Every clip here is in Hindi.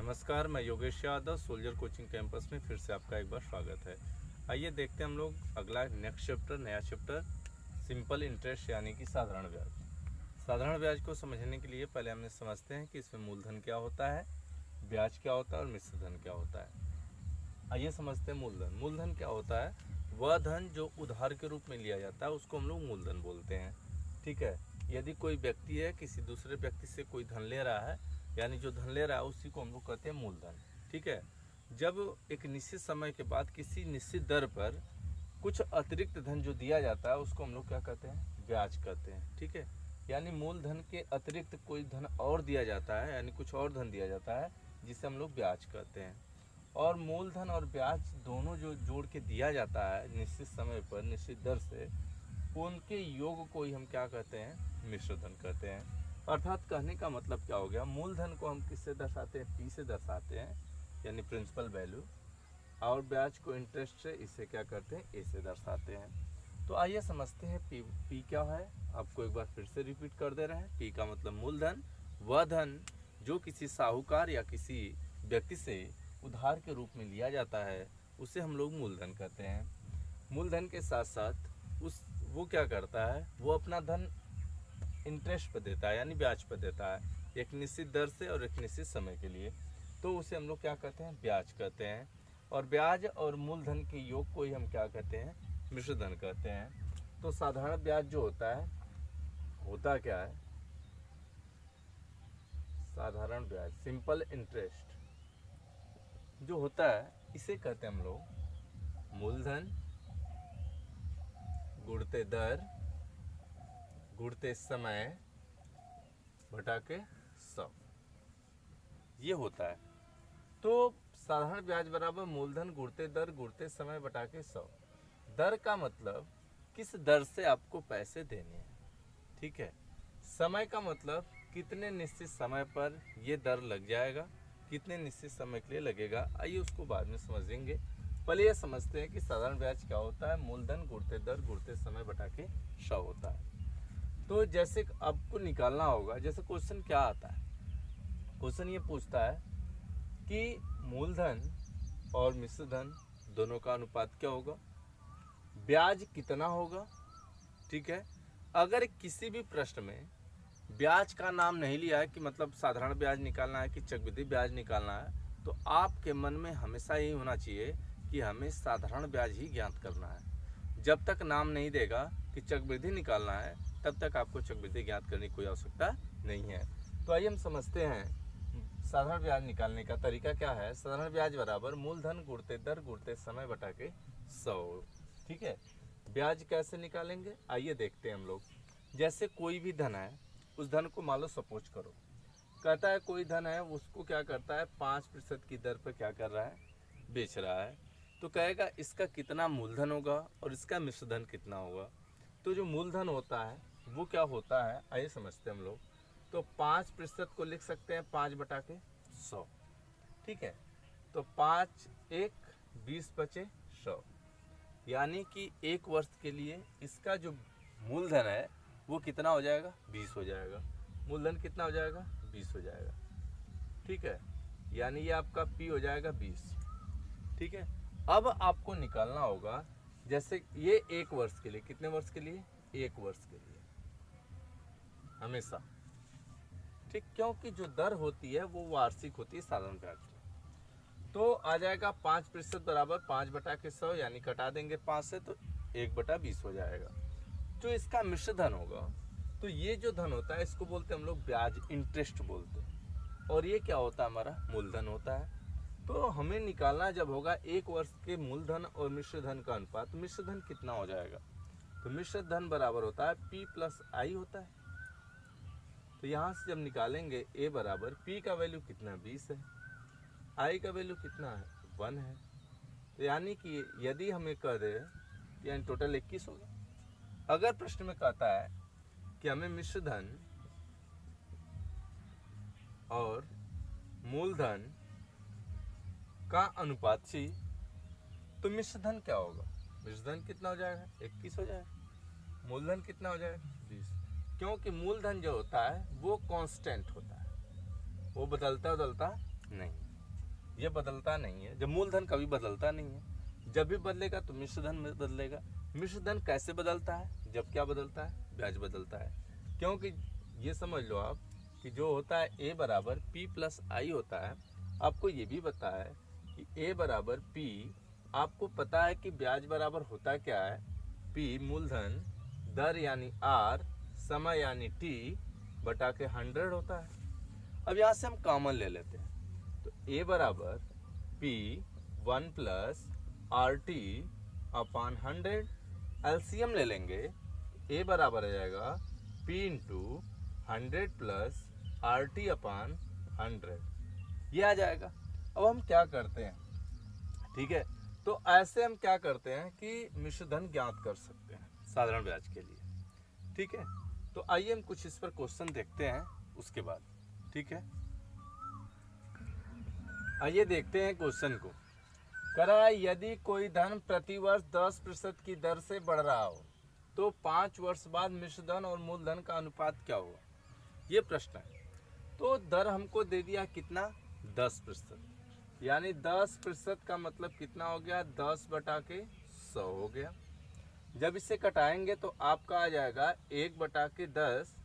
नमस्कार, मैं Yogesh Yadav soldier coaching campus में फिर से आपका एक बार स्वागत है। आइए देखते हैं हम लोग अगला नेक्स्ट चैप्टर, नया चैप्टर सिंपल इंटरेस्ट यानी कि साधारण ब्याज। साधारण ब्याज को समझने के लिए पहले हमने समझते हैं कि इसमें मूलधन क्या होता है, ब्याज क्या होता है और मिश्र धन क्या होता है। आइए समझते हैं मूलधन। मूलधन क्या होता है? वह धन जो उधार के रूप में लिया जाता है उसको हम लोग मूलधन बोलते हैं। ठीक है। यदि कोई व्यक्ति है किसी दूसरे व्यक्ति से कोई धन ले रहा है, यानी जो धन ले रहा है उसी को हम लोग कहते हैं मूलधन। ठीक है। जब एक निश्चित समय के बाद किसी निश्चित दर पर कुछ अतिरिक्त धन जो दिया जाता है उसको हम लोग क्या कहते हैं? ब्याज कहते हैं। ठीक है। यानी मूलधन के अतिरिक्त कोई धन और दिया जाता है, यानी कुछ और धन दिया जाता है जिसे हम लोग ब्याज कहते हैं। और मूलधन और ब्याज दोनों जो जोड़ के दिया जाता है निश्चित समय पर निश्चित दर से, उनके योग को ही हम क्या कहते हैं? मिश्र धन कहते हैं। अर्थात कहने का मतलब क्या हो गया? मूलधन को हम किससे दर्शाते हैं? पी से दर्शाते हैं, यानी प्रिंसिपल वैल्यू। और ब्याज को इंटरेस्ट से, इसे क्या करते हैं? ए से दर्शाते हैं। तो आइए समझते हैं पी क्या है। आपको एक बार फिर से रिपीट कर दे रहे हैं। पी का मतलब मूलधन, वह धन जो किसी साहूकार या किसी व्यक्ति से उधार के रूप में लिया जाता है उसे हम लोग मूलधन कहते हैं। मूलधन के साथ साथ वो क्या करता है? वो अपना धन इंटरेस्ट पर देता है, यानी ब्याज पर देता है, एक निश्चित दर से और एक निश्चित समय के लिए। तो उसे हम लोग क्या कहते हैं? ब्याज कहते हैं। और ब्याज और मूलधन के योग को ही हम क्या कहते हैं? मिश्र धन कहते हैं। तो साधारण ब्याज जो होता है, होता क्या है? साधारण ब्याज, सिंपल इंटरेस्ट जो होता है, इसे कहते हैं हम लोग मूलधन गुणते दर गुणते समय बटा के 100, ये होता है। तो साधारण ब्याज बराबर मूलधन गुणते दर गुणते समय बटा के 100। दर का मतलब किस दर से आपको पैसे देने हैं। ठीक है। समय का मतलब कितने निश्चित समय पर ये दर लग जाएगा, कितने निश्चित समय के लिए लगेगा। आइए उसको बाद में समझेंगे। पहले ये समझते हैं कि साधारण ब्याज क्या होता है। मूलधन गुणते दर गुणते समय बटा के 100 होता है। तो जैसे आपको निकालना होगा, जैसे क्वेश्चन क्या आता है? क्वेश्चन ये पूछता है कि मूलधन और मिश्र धन दोनों का अनुपात क्या होगा, ब्याज कितना होगा। ठीक है। अगर किसी भी प्रश्न में ब्याज का नाम नहीं लिया है कि मतलब साधारण ब्याज निकालना है कि चक्रवृद्धि ब्याज निकालना है, तो आपके मन में हमेशा यही होना चाहिए कि हमें साधारण ब्याज ही ज्ञात करना है। जब तक नाम नहीं देगा कि चक्रवृद्धि निकालना है, तब तक आपको चक्रवृद्धि ज्ञात करने की कोई आवश्यकता नहीं है। तो आइए हम समझते हैं साधारण ब्याज निकालने का तरीका क्या है। साधारण ब्याज बराबर मूलधन गुणते दर गुणते समय बटा के 100। ठीक है। ब्याज कैसे निकालेंगे, आइए देखते हैं हम लोग। जैसे कोई भी धन है, उस धन को मान लो सपोज करो, कहता है कोई धन है, उसको क्या करता है? 5% की दर पर क्या कर रहा है? बेच रहा है। तो कहेगा इसका कितना मूलधन होगा और इसका मिश्र धन कितना होगा। तो जो मूलधन होता है वो क्या होता है, आइए समझते हैं हम लोग। तो 5% को लिख सकते हैं 5 बटा के 100। ठीक है। तो 5 1 20 बचे 100, यानी कि एक वर्ष के लिए इसका जो मूलधन है वो कितना हो जाएगा? 20 हो जाएगा। मूलधन कितना हो जाएगा? 20 हो जाएगा। ठीक है। यानी ये आपका पी हो जाएगा 20। ठीक है। अब आपको निकालना होगा, जैसे ये एक वर्ष के लिए, कितने वर्ष के लिए? एक वर्ष के लिए हमेशा। ठीक, क्योंकि जो दर होती है वो वार्षिक होती है साधारण ब्याज में। तो आ जाएगा 5% बराबर 5 बटा के 100, यानी कटा देंगे 5 से, तो 1 बटा 20 हो जाएगा। जो इसका मिश्र धन होगा, तो ये जो धन होता है इसको बोलते हैं हम लोग ब्याज, इंटरेस्ट बोलते हैं। और ये क्या होता है? हमारा मूलधन होता है। तो हमें निकालना जब होगा एक वर्ष के मूलधन और मिश्र धन का अनुपात, मिश्र धन कितना हो जाएगा? तो मिश्र धन बराबर होता है P प्लस आई होता है। तो यहाँ से जब निकालेंगे A बराबर, P का वैल्यू कितना? 20 है, I का वैल्यू कितना है? 1 है। तो यानी कि यदि हमें कह दे, यानी टोटल 21 होगा। अगर प्रश्न में कहता है कि हमें मिश्र धन और मूलधन का अनुपात चाहिए, तो मिश्र धन क्या होगा? मिश्र धन कितना हो जाएगा? 21 हो जाएगा। मूलधन कितना हो जाएगा? 20। क्योंकि मूलधन जो होता है वो कांस्टेंट होता है, वो बदलता नहीं। ये बदलता नहीं है। जब मूलधन कभी बदलता नहीं है, जब भी बदलेगा तो मिश्र धन में बदलेगा। मिश्र धन कैसे बदलता है? जब क्या बदलता है? ब्याज बदलता है। क्योंकि ये समझ लो आप कि जो होता है ए बराबर पी प्लस आई होता है। आपको ये भी पता है कि ए बराबर पी, आपको पता है कि ब्याज बराबर होता क्या है? पी मूलधन दर यानी आर समय यानी टी बटा के 100 होता है। अब यहाँ से हम कॉमन ले लेते हैं, तो ए बराबर P 1 plus R T upon 100। LCM ले लेंगे, ए बराबर आ जाएगा P into 100 plus R T upon 100, ये आ जाएगा। अब हम क्या करते हैं, ठीक है, तो ऐसे हम क्या करते हैं कि मिश्र धन ज्ञात कर सकते हैं साधारण ब्याज के लिए। ठीक है, तो आइए हम कुछ इस पर क्वेश्चन देखते हैं उसके बाद। ठीक है, आइए देखते हैं क्वेश्चन को। करा यदि कोई धन प्रतिवर्ष 10% की दर से बढ़ रहा हो तो 5 वर्ष बाद मिश्र धन और मूलधन का अनुपात क्या होगा? ये प्रश्न है। तो दर हमको दे दिया कितना? 10%, यानी 10% का मतलब कितना हो गया? 10 बटा के 100 हो गया। जब इसे कटाएंगे तो आपका आ जाएगा 1 बटा के 10,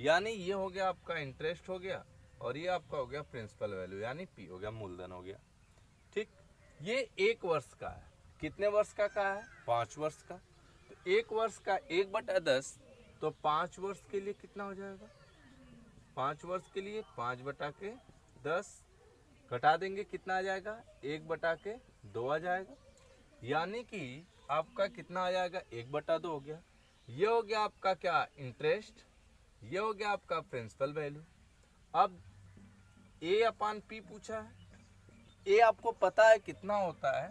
यानी ये हो गया आपका इंटरेस्ट हो गया, और ये आपका हो गया प्रिंसिपल वैल्यू यानी पी हो गया, मूलधन हो गया। ठीक, ये 1 वर्ष का है। कितने वर्ष का है? 5 वर्ष का। तो 1 वर्ष का 1 बटा 10, तो 5 वर्ष के लिए कितना हो जाएगा? 5 वर्ष के लिए 5 बटा के 10 घटा देंगे, कितना आ जाएगा? 1 बटा के 2 आ जाएगा, यानी कि आपका कितना आ जाएगा? 1 बटा 2 हो गया। ये हो गया आपका क्या? इंटरेस्ट। ये हो गया आपका प्रिंसिपल वैल्यू। अब ए अपान पी पूछा है। ए आपको पता है कितना होता है?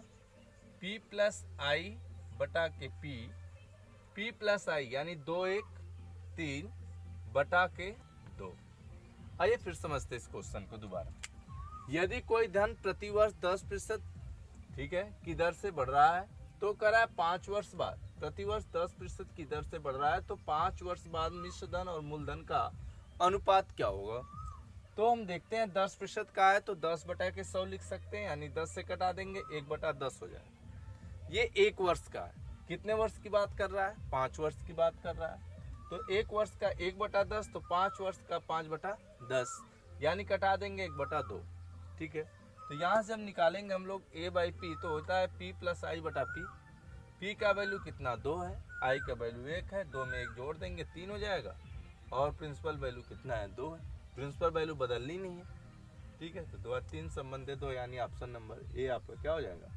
पी प्लस आई बटा के पी, पी प्लस आई यानी 2 1 3 बटा के 2। आइए फिर समझते इस क्वेश्चन को दोबारा। यदि कोई धन प्रतिवर्ष 10% ठीक है की दर से बढ़ रहा है तो करा है 5 वर्ष बाद प्रतिवर्ष 10% की दर से बढ़ रहा है, तो 5 वर्ष बाद मिश्र धन और मूलधन का अनुपात क्या होगा? तो हम देखते हैं 10% का है तो 10 बटा के 100 लिख सकते हैं, यानी 10 से कटा देंगे 1 बटा 10 हो जाएगा। ये 1 वर्ष का है। कितने वर्ष की बात कर रहा है? 5 वर्ष की बात कर रहा है। तो 1 वर्ष का 1 बटा 10, तो 5 वर्ष का 5 बटा 10, यानी कटा देंगे 1 बटा 2। ठीक है, तो यहाँ से हम निकालेंगे हम लोग ए बाई पी, तो होता है पी प्लस आई बटा पी। पी का वैल्यू कितना? 2 है, आई का वैल्यू 1 है, 2 में 1 जोड़ देंगे 3 हो जाएगा, और प्रिंसिपल वैल्यू कितना है? 2 है। प्रिंसिपल वैल्यू बदलनी नहीं है। ठीक है, तो 2 और 3 संबंधित हो, यानी ऑप्शन नंबर ए आपका क्या हो जाएगा?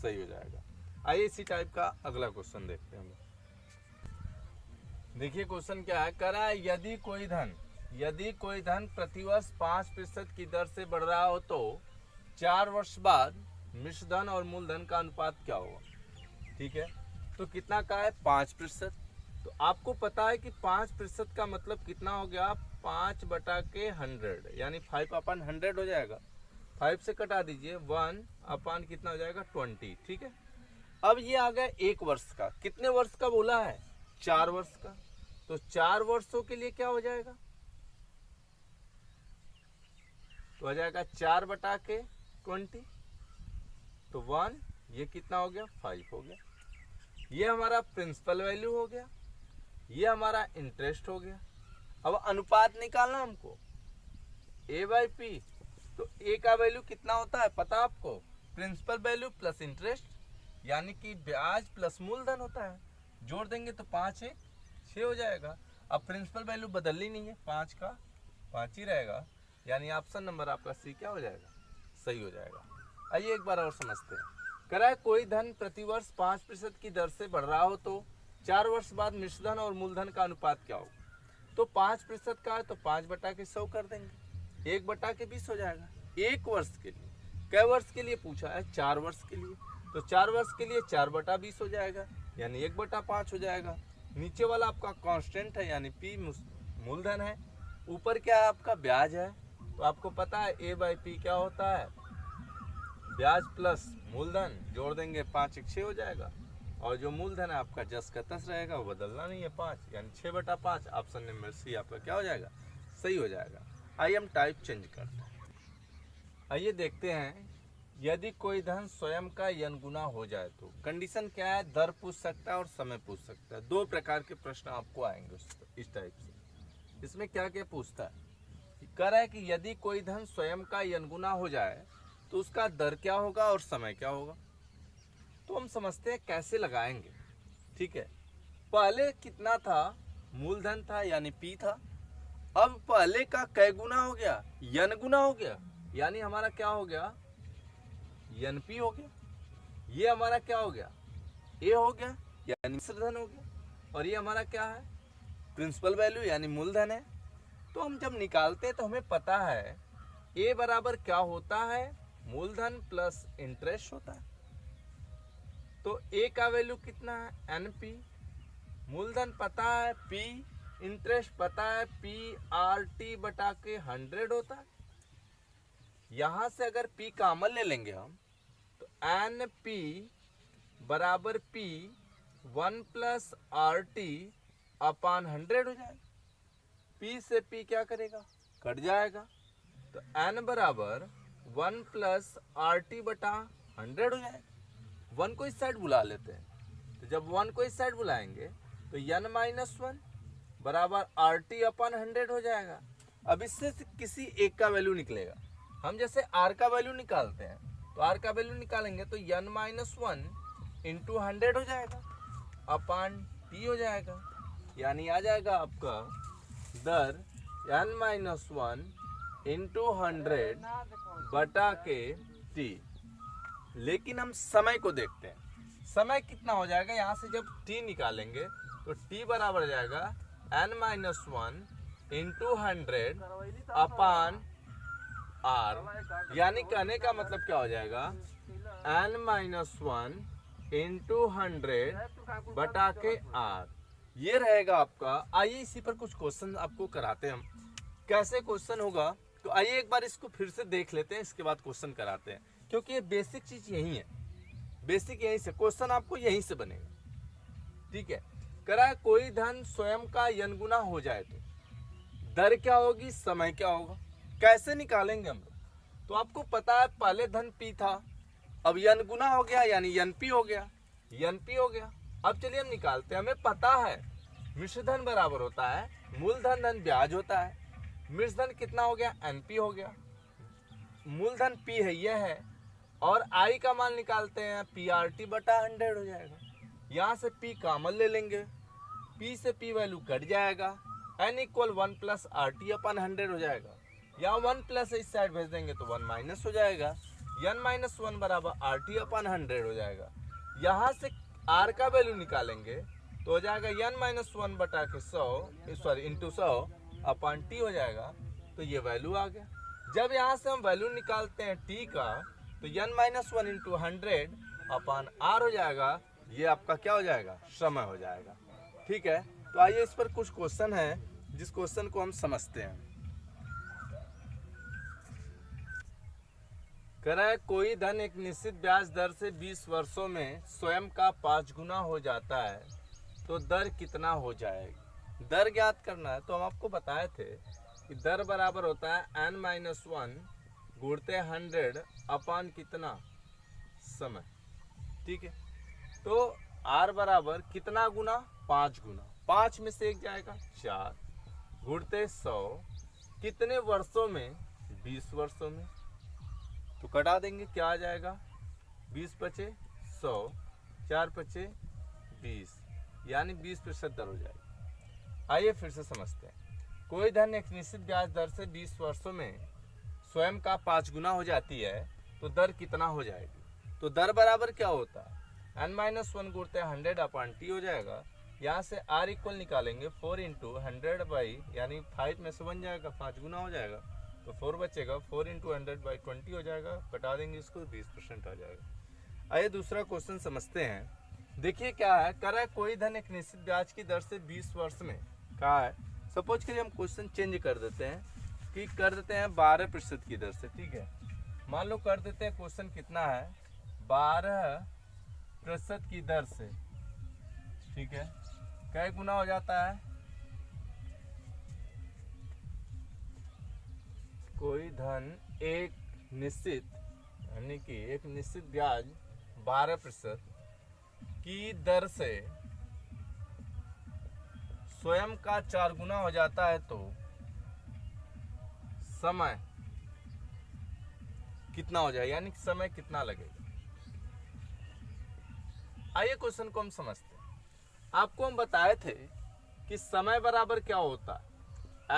सही हो जाएगा। आइए इसी टाइप का अगला क्वेश्चन देखते हैं हम। देखिए क्वेश्चन क्या है, करा यदि कोई धन प्रतिवर्ष 5% की दर से बढ़ रहा हो तो 4 वर्ष बाद मिश्र धन और मूलधन का अनुपात क्या होगा? ठीक है, तो कितना का है? 5%। तो आपको पता है कि 5% का मतलब कितना हो गया? 5 बटा के 100, यानी 5 अपान 100 हो जाएगा। 5 से कटा दीजिए 1 अपान कितना हो जाएगा? 20। ठीक है, अब ये आ गया 1 वर्ष का। कितने वर्ष का बोला है? 4 वर्ष का। तो 4 वर्षों के लिए क्या हो जाएगा? तो हो जाएगा 4 बटा के 20, तो 1, ये कितना हो गया? 5 हो गया। ये हमारा प्रिंसिपल वैल्यू हो गया, ये हमारा इंटरेस्ट हो गया। अब अनुपात निकालना हमको, ए बाई पी। तो ए का वैल्यू कितना होता है पता आपको? प्रिंसिपल वैल्यू प्लस इंटरेस्ट, यानी कि ब्याज प्लस मूलधन होता है। जोड़ देंगे तो 5 1 6 हो जाएगा। अब प्रिंसिपल वैल्यू बदलनी नहीं है, 5 का 5 ही रहेगा, यानी ऑप्शन नंबर आपका सी क्या हो जाएगा? सही हो जाएगा। आइए एक बार और समझते हैं। करा कोई धन प्रतिवर्ष 5% की दर से बढ़ रहा हो तो 4 वर्ष बाद मिश्र धन और मूलधन का अनुपात क्या होगा? तो 5% का है तो 5 बटा के 100 कर देंगे, 1 बटा के 20 हो जाएगा। 1 वर्ष के लिए, कै वर्ष के लिए पूछा है? 4 वर्ष के लिए। तो 4 वर्ष के लिए 4 बटा 20 हो जाएगा, यानी 1 बटा 5 हो जाएगा। नीचे वाला आपका कांस्टेंट है, यानी पी मूलधन है, ऊपर क्या है? आपका ब्याज है। तो आपको पता है ए बाई पी क्या होता है? ब्याज प्लस मूलधन, जोड़ देंगे 5 1 6 हो जाएगा, और जो मूलधन है आपका जस का तस रहेगा, वो बदलना नहीं है 5, यानी 6 बटा 5। ऑप्शन नंबर सी आपका क्या हो जाएगा? सही हो जाएगा। आइए हम टाइप चेंज करते हैं। आइए देखते हैं यदि कोई धन स्वयं का n गुना हो जाए तो कंडीशन क्या है, दर पूछ सकता है और समय पूछ सकता है। दो प्रकार के प्रश्न आपको आएंगे इस टाइप से। इसमें क्या क्या पूछता है, कह रहा है कि यदि कोई धन स्वयं का n गुना हो जाए तो उसका दर क्या होगा और समय क्या होगा। तो हम समझते हैं कैसे लगाएंगे। ठीक है, पहले कितना था, मूलधन था यानी p था। अब पहले का कै गुना हो गया, n गुना हो गया, यानी हमारा क्या हो गया, np हो गया। ये हमारा क्या हो गया, a हो गया यानी मिश्रधन हो गया, और ये हमारा क्या है, प्रिंसिपल वैल्यू यानी मूलधन है। तो हम जब निकालते हैं तो हमें पता है a बराबर क्या होता है, मूलधन प्लस इंटरेस्ट होता है। तो a का वैल्यू कितना है, np, मूलधन पता है p, इंटरेस्ट पता है p RT बटा के 100 होता है। यहां से अगर p कॉमन ले लेंगे हम तो np बराबर p 1 प्लस RT अपान 100 हो जाएगा। p से p क्या करेगा, कट जाएगा। तो n बराबर 1 प्लस RT बटा 100 हो जाएगा। 1 को इस साइड बुला लेते हैं, तो जब 1 को इस साइड बुलाएंगे तो n माइनस 1 बराबर RT अपन 100 हो जाएगा। अब इससे किसी एक का वैल्यू निकलेगा। हम जैसे r का वैल्यू निकालते हैं तो r का वैल्यू निकालेंगे तो n माइनस 1 इंटू 100 हो जाएगा अपान t हो जाएगा, यानी आ जाएगा आपका दर n माइनस 1 इंटू 100 बटा के t। लेकिन हम समय को देखते हैं, समय कितना हो जाएगा, यहाँ से जब t निकालेंगे तो t बराबर जाएगा n माइनस 1 इंटू 100 अपान r, यानी कहने का मतलब क्या हो जाएगा, n माइनस 1 इंटू 100 बटा के r, ये रहेगा आपका। आइए इसी पर कुछ क्वेश्चन आपको कराते हैं हम, कैसे क्वेश्चन होगा। तो आइए एक बार इसको फिर से देख लेते हैं, इसके बाद क्वेश्चन कराते हैं, क्योंकि ये बेसिक चीज यही है, बेसिक यहीं से क्वेश्चन आपको यहीं से बनेगा। ठीक है, करा है कोई धन स्वयं का n गुना हो जाए तो दर क्या होगी, समय क्या होगा, कैसे निकालेंगे हम लोग। तो आपको पता है पहले धन p था, अब n गुना हो गया यानी np हो गया, np हो गया। अब चलिए हम निकालते हैं। हमें पता है मिश्रधन बराबर होता है मूलधन धन ब्याज होता है। मिश्रधन कितना हो गया, np हो गया, मूलधन p है यह है, और i का मान निकालते हैं PRT बटा 100 हो जाएगा। यहाँ से p कॉमन ले लेंगे, p से p वैल्यू कट जाएगा, n इक्वल 1 प्लस RT अपन 100 हो जाएगा। यहाँ 1 प्लस इस साइड भेज देंगे तो 1 माइनस हो जाएगा, n माइनस 1 बराबर RT अपन 100 हो जाएगा। यहाँ से r का वैल्यू निकालेंगे तो हो जाएगा n माइनस 1 बटा के 100 इंटू 100 अपन t हो जाएगा। तो ये वैल्यू आ गया। जब यहाँ से हम वैल्यू निकालते हैं t का तो n माइनस 1 इंटू 100 अपान r हो जाएगा। ये आपका क्या हो जाएगा, समय हो जाएगा। ठीक है, तो आइए इस पर कुछ क्वेश्चन है, जिस क्वेश्चन को हम समझते हैं। कह रहा है कोई धन एक निश्चित ब्याज दर से 20 वर्षों में स्वयं का 5 गुना हो जाता है तो दर कितना हो जाएगी। दर ज्ञात करना है। तो हम आपको बताए थे कि दर बराबर होता है n माइनस 1 गुणते 100 अपान कितना, समय। ठीक है, तो r बराबर कितना गुना, 5 गुना, 5 में से 1 जाएगा 4 गुणते 100 कितने वर्षों में, 20 वर्षों में। तो कटा देंगे, क्या आ जाएगा, 20 बचे 100, 4 बचे 20, यानी 20% दर हो जाएगी। आइए फिर से समझते हैं। कोई धन एक निश्चित ब्याज दर से 20 वर्षों में स्वयं का 5 गुना हो जाती है तो दर कितना हो जाएगी। तो दर बराबर क्या होता है, n माइनस 1 गुणते 100 अपान t हो जाएगा। यहाँ से r इक्वल निकालेंगे 4 इंटू 100 बाई, यानी 5 में से 1 जाएगा, 5 गुना हो जाएगा तो 4 बचेगा, 4 इंटू 100 बाई 20 हो जाएगा। कटा देंगे इसको, 20% आ जाएगा। आइए दूसरा क्वेश्चन समझते हैं। देखिए क्या है, कह रहा है कोई धन एक निश्चित ब्याज की दर से 20 वर्ष में, कहा है सपोज करिए हम क्वेश्चन चेंज कर देते हैं कि कर देते हैं 12% की दर से। ठीक है, मान लो कर देते हैं क्वेश्चन कितना है, 12% की दर से। ठीक है, कै गुना हो जाता है, कोई धन एक निश्चित यानी कि एक निश्चित ब्याज 12% की दर से स्वयं का 4 गुना हो जाता है तो समय कितना हो जाए, यानी समय कितना लगेगा। आइए क्वेश्चन को हम समझते हैं। आपको हम बताए थे कि समय बराबर क्या होता है,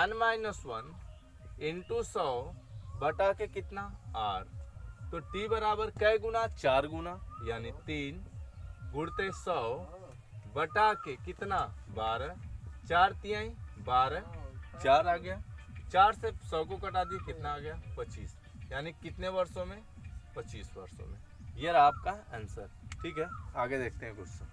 n-1 इंटू 100 बटा के कितना r, तो t बराबर कै गुना, 4 गुना, यानी 3 गुणते 100 बटा के कितना 12, 4 तिहाई 12, 4 आ गया, 4 से 100 को कटा दिए कितना आ गया 25, यानी कितने वर्षों में, 25 वर्षों में। ये रहा आपका आंसर। ठीक है, आगे देखते हैं क्वेश्चन।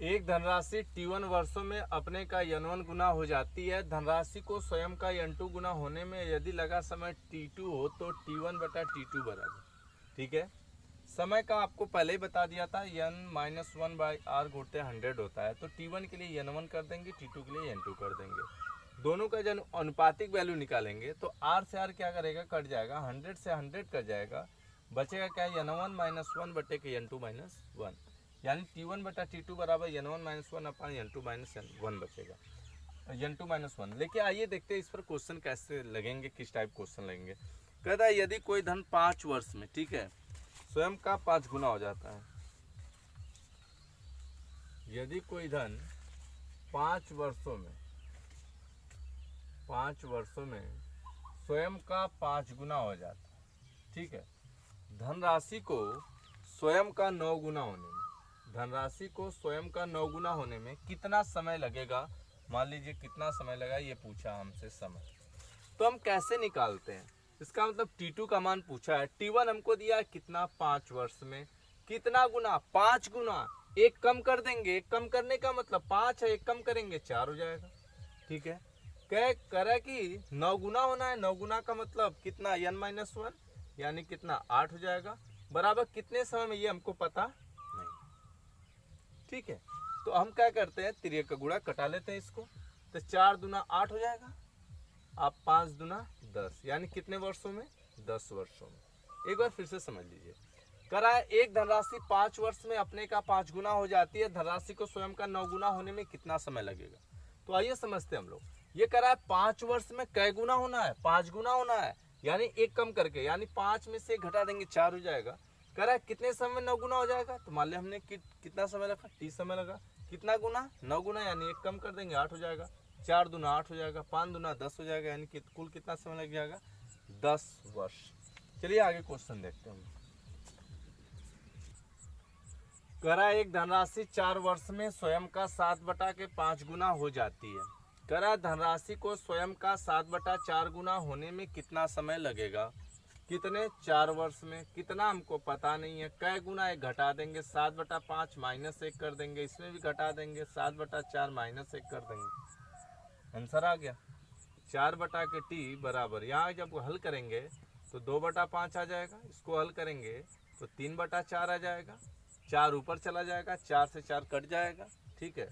एक धनराशि T1 वर्षों में अपने का N1 गुना हो जाती है। धनराशि को स्वयं का N2 गुना होने में यदि लगा समय T2 हो तो T1 बटा T2 बराबर। ठीक है, समय का आपको पहले ही बता दिया था, n-1/r गुणते 100 होता है, तो T1 के लिए N1 कर देंगे, T2 के लिए N2 कर देंगे। दोनों का जब अनुपातिक वैल्यू निकालेंगे तो r से r क्या करेगा, कट जाएगा, 100 से 100 कट जाएगा, बचेगा क्या, N1 - 1 बटे के N2 - 1, यानी T1 बटा T2 बराबर N1 - 1 अपन N2 - 1 बचेगा, N2 - 1। लेकिन आइए देखते हैं इस पर क्वेश्चन कैसे लगेंगे, किस टाइप क्वेश्चन लगेंगे। कहता है यदि कोई धन 5 वर्ष में, ठीक है, स्वयं का 5 गुना हो जाता है। यदि कोई धन 5 वर्षों में स्वयं का 5 गुना हो जाता है, ठीक है, धनराशि को स्वयं का 9 गुना होने में कितना समय लगेगा, मान लीजिए कितना समय लगा, ये पूछा हमसे समय। तो हम कैसे निकालते हैं, इसका मतलब T2 का मान पूछा है, T1 हमको दिया है कितना, 5 वर्ष में कितना गुना, 5 गुना, एक कम कर देंगे, एक कम करने का मतलब 5 है, एक कम करेंगे 4 हो जाएगा। ठीक है, कह करे कि 9 गुना होना है, 9 गुना का मतलब कितना, n-1, यानी कितना 8 हो जाएगा, बराबर कितने समय में ये हमको पता नहीं। ठीक है, तो हम क्या करते हैं, तिर्यक का गुणा कटा लेते हैं इसको, तो 4 दूना 8 हो जाएगा, आप 5 दूना 10, यानी कितने वर्षों में, 10 वर्षों में। एक बार फिर से समझ लीजिए, करा है एक धनराशि 5 वर्ष में अपने का 5 गुना हो जाती है, धनराशि को स्वयं का 9 गुना होने में कितना समय लगेगा। तो आइए समझते हैं हम लोग। ये करा है 5 वर्ष में कै गुना होना है, 5 गुना होना है, यानी एक कम करके, यानी 5 में से घटा देंगे 4 हो जाएगा। कह रहा है कितने समय में 9 गुना हो जाएगा, तो मान लिया हमने कितना समय लगा, T समय लगा, कितना गुना, 9 गुना, यानी एक कम कर देंगे 8 हो जाएगा, 4 दूना 8 हो जाएगा, 5 दूना 10 हो जाएगा, यानी कि कुल कितना समय लग जाएगा, 10 वर्ष। चलिए आगे क्वेश्चन देखते हैं। करा एक धनराशि 4 वर्ष में स्वयं का 7 बटा के 5 गुना हो जाती है। करा धनराशि को स्वयं का 7 बटा 4 गुना होने में कितना समय लगेगा, कितने, 4 वर्ष में, कितना हमको पता नहीं है, कै गुना, एक घटा देंगे, 7 बटा 5 -1 कर देंगे, इसमें भी घटा देंगे, 7 बटा 4 -1 कर देंगे, आंसर आ गया 4 बटा के T बराबर, यहाँ जब हल करेंगे तो 2 बटा 5 आ जाएगा, इसको हल करेंगे तो 3 बटा 4 आ जाएगा, 4 ऊपर चला जाएगा, 4 से 4 कट जाएगा, ठीक है,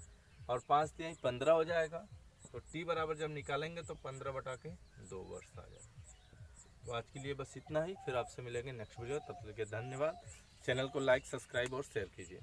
और 5 तिहाई 15 हो जाएगा, तो T बराबर जब निकालेंगे तो 15 बटा के 2 वर्ष आ जाएगा। तो आज के लिए बस इतना ही, फिर आपसे मिलेंगे नेक्स्ट वीडियो, तब तक के धन्यवाद। चैनल को लाइक, सब्सक्राइब और शेयर कीजिए।